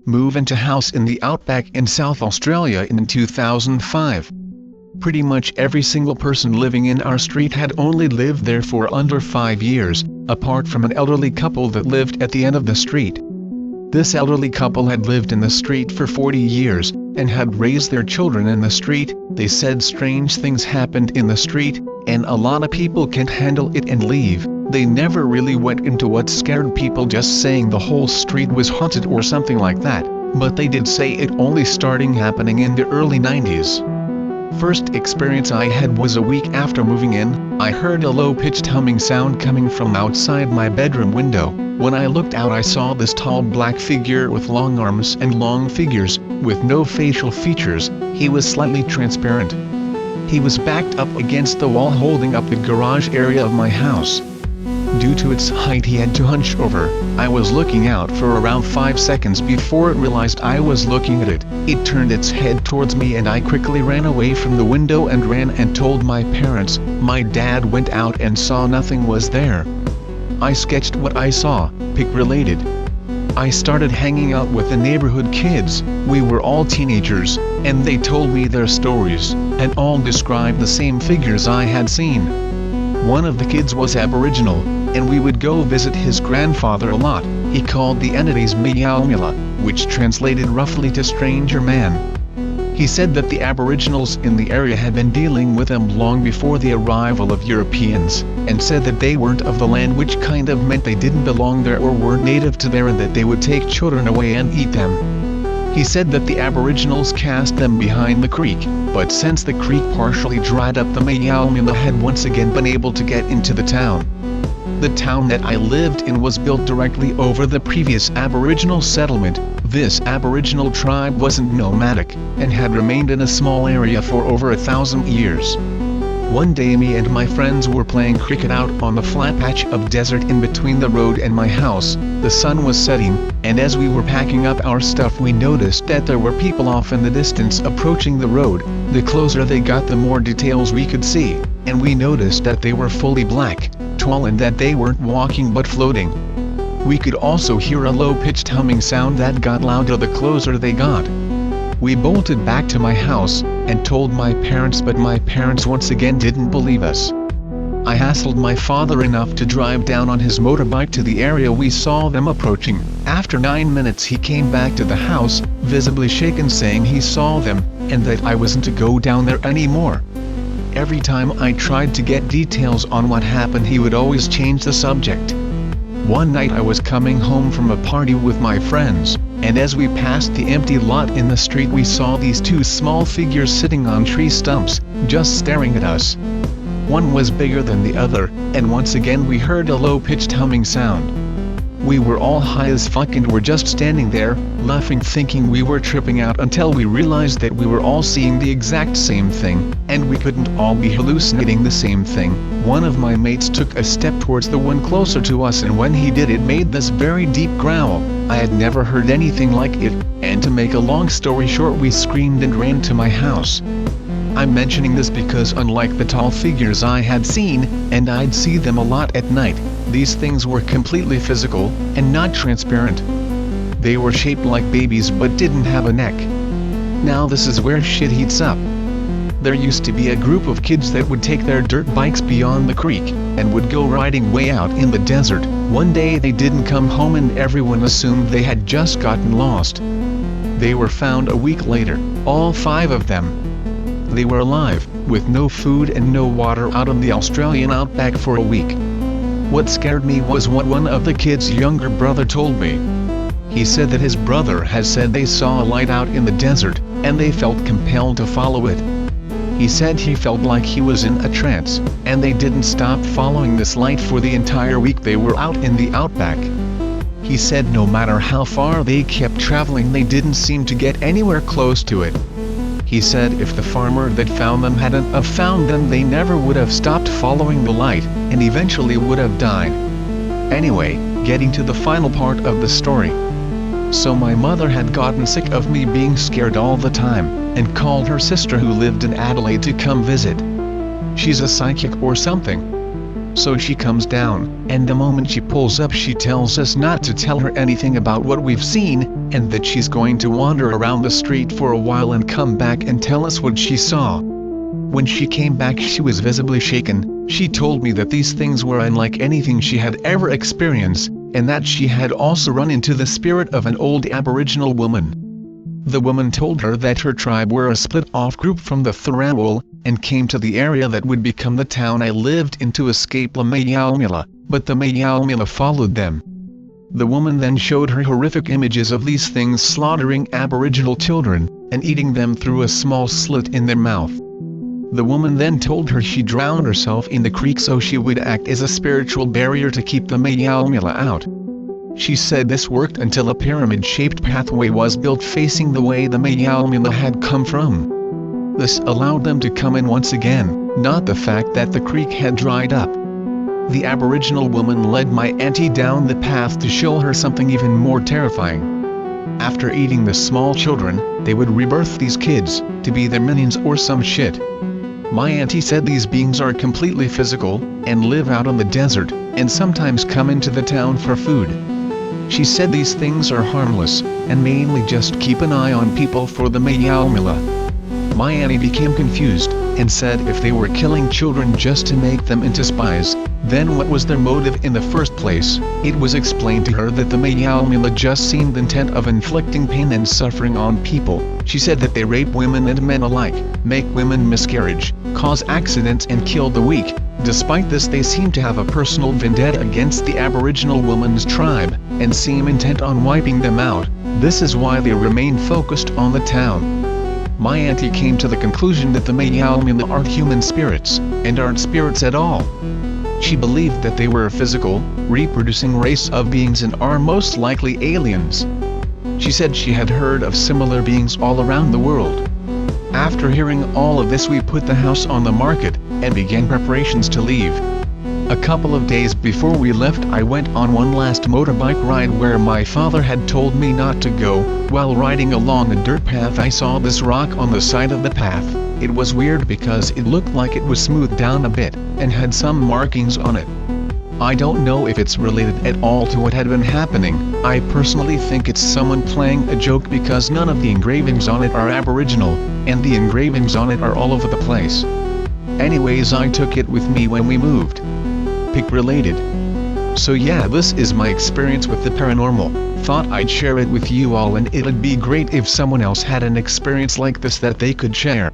move into house in the outback in South Australia in 2005. Pretty much every single person living in our street had only lived there for under 5 years, apart from an elderly couple that lived at the end of the street. This elderly couple had lived in the street for 40 years, and had raised their children in the street. They said strange things happened in the street, and a lot of people can't handle it and leave. They never really went into what scared people, just saying the whole street was haunted or something like that, but they did say it only starting happening in the early 90s. First experience I had was a week after moving in. I heard a low-pitched humming sound coming from outside my bedroom window. When I looked out, I saw this tall black figure with long arms and long fingers, with no facial features. He was slightly transparent. He was backed up against the wall holding up the garage area of my house. Due to its height, he had to hunch over. I was looking out for around 5 seconds before it realized I was looking at it. It turned its head towards me and I quickly ran away from the window and ran and told my parents. My dad went out and saw nothing was there. I sketched what I saw, pic related. I started hanging out with the neighborhood kids. We were all teenagers, and they told me their stories, and all described the same figures I had seen. One of the kids was Aboriginal, and we would go visit his grandfather a lot. He called the entities Maiyalmula, which translated roughly to stranger man. He said that the Aboriginals in the area had been dealing with them long before the arrival of Europeans, and said that they weren't of the land, which kind of meant they didn't belong there or weren't native to there, and that they would take children away and eat them. He said that the Aboriginals cast them behind the creek, but since the creek partially dried up, the Maiyalmula had once again been able to get into the town. The town that I lived in was built directly over the previous Aboriginal settlement. This Aboriginal tribe wasn't nomadic, and had remained in a small area for over 1,000 years. One day me and my friends were playing cricket out on the flat patch of desert in between the road and my house. The sun was setting, and as we were packing up our stuff, we noticed that there were people off in the distance approaching the road. The closer they got, the more details we could see, and we noticed that they were fully black, tall, and that they weren't walking but floating. We could also hear a low-pitched humming sound that got louder the closer they got. We bolted back to my house, and told my parents, but my parents once again didn't believe us. I hassled my father enough to drive down on his motorbike to the area we saw them approaching. After 9 minutes he came back to the house, visibly shaken, saying he saw them, and that I wasn't to go down there anymore. Every time I tried to get details on what happened, he would always change the subject. One night I was coming home from a party with my friends, and as we passed the empty lot in the street, we saw these two small figures sitting on tree stumps, just staring at us. One was bigger than the other, and once again we heard a low-pitched humming sound. We were all high as fuck and were just standing there, laughing, thinking we were tripping out, until we realized that we were all seeing the exact same thing, and we couldn't all be hallucinating the same thing. One of my mates took a step towards the one closer to us, and when he did, it made this very deep growl. I had never heard anything like it, and to make a long story short, we screamed and ran to my house. I'm mentioning this because unlike the tall figures I had seen, and I'd see them a lot at night, these things were completely physical, and not transparent. They were shaped like babies but didn't have a neck. Now this is where shit heats up. There used to be a group of kids that would take their dirt bikes beyond the creek, and would go riding way out in the desert. One day they didn't come home and everyone assumed they had just gotten lost. They were found a week later, all 5 of them. They were alive, with no food and no water, out in the Australian outback for a week. What scared me was what one of the kids' younger brother told me. He said that his brother had said they saw a light out in the desert, and they felt compelled to follow it. He said he felt like he was in a trance, and they didn't stop following this light for the entire week they were out in the outback. He said no matter how far they kept traveling, they didn't seem to get anywhere close to it. He said if the farmer that found them hadn't have found them, they never would have stopped following the light, and eventually would have died. Anyway, getting to the final part of the story. So my mother had gotten sick of me being scared all the time, and called her sister who lived in Adelaide to come visit. She's a psychic or something. So she comes down, and the moment she pulls up she tells us not to tell her anything about what we've seen, and that she's going to wander around the street for a while and come back and tell us what she saw. When she came back she was visibly shaken. She told me that these things were unlike anything she had ever experienced, and that she had also run into the spirit of an old Aboriginal woman. The woman told her that her tribe were a split-off group from the Tharawal, and came to the area that would become the town I lived in to escape the Maiyalmula, but the Maiyalmula followed them. The woman then showed her horrific images of these things slaughtering Aboriginal children, and eating them through a small slit in their mouth. The woman then told her she drowned herself in the creek so she would act as a spiritual barrier to keep the Maiyalmula out. She said this worked until a pyramid-shaped pathway was built facing the way the Maiyalmula had come from. This allowed them to come in once again, not the fact that the creek had dried up. The Aboriginal woman led my auntie down the path to show her something even more terrifying. After eating the small children, they would rebirth these kids, to be their minions or some shit. My auntie said these beings are completely physical, and live out on the desert, and sometimes come into the town for food. She said these things are harmless, and mainly just keep an eye on people for the Maiyalmula. My auntie became confused, and said if they were killing children just to make them into spies, then what was their motive in the first place? It was explained to her that the Maiyalmula just seemed intent of inflicting pain and suffering on people. She said that they rape women and men alike, make women miscarriage, cause accidents and kill the weak. Despite this they seem to have a personal vendetta against the Aboriginal woman's tribe, and seem intent on wiping them out. This is why they remain focused on the town. My auntie came to the conclusion that the Maiyalmula aren't human spirits, and aren't spirits at all. She believed that they were a physical, reproducing race of beings and are most likely aliens. She said she had heard of similar beings all around the world. After hearing all of this we put the house on the market, and began preparations to leave. A couple of days before we left I went on one last motorbike ride where my father had told me not to go. While riding along a dirt path I saw this rock on the side of the path. It was weird because it looked like it was smoothed down a bit, and had some markings on it. I don't know if it's related at all to what had been happening. I personally think it's someone playing a joke because none of the engravings on it are Aboriginal, and the engravings on it are all over the place. Anyways, I took it with me when we moved. Pic related. So yeah, this is my experience with the paranormal. Thought I'd share it with you all, and it'd be great if someone else had an experience like this that they could share.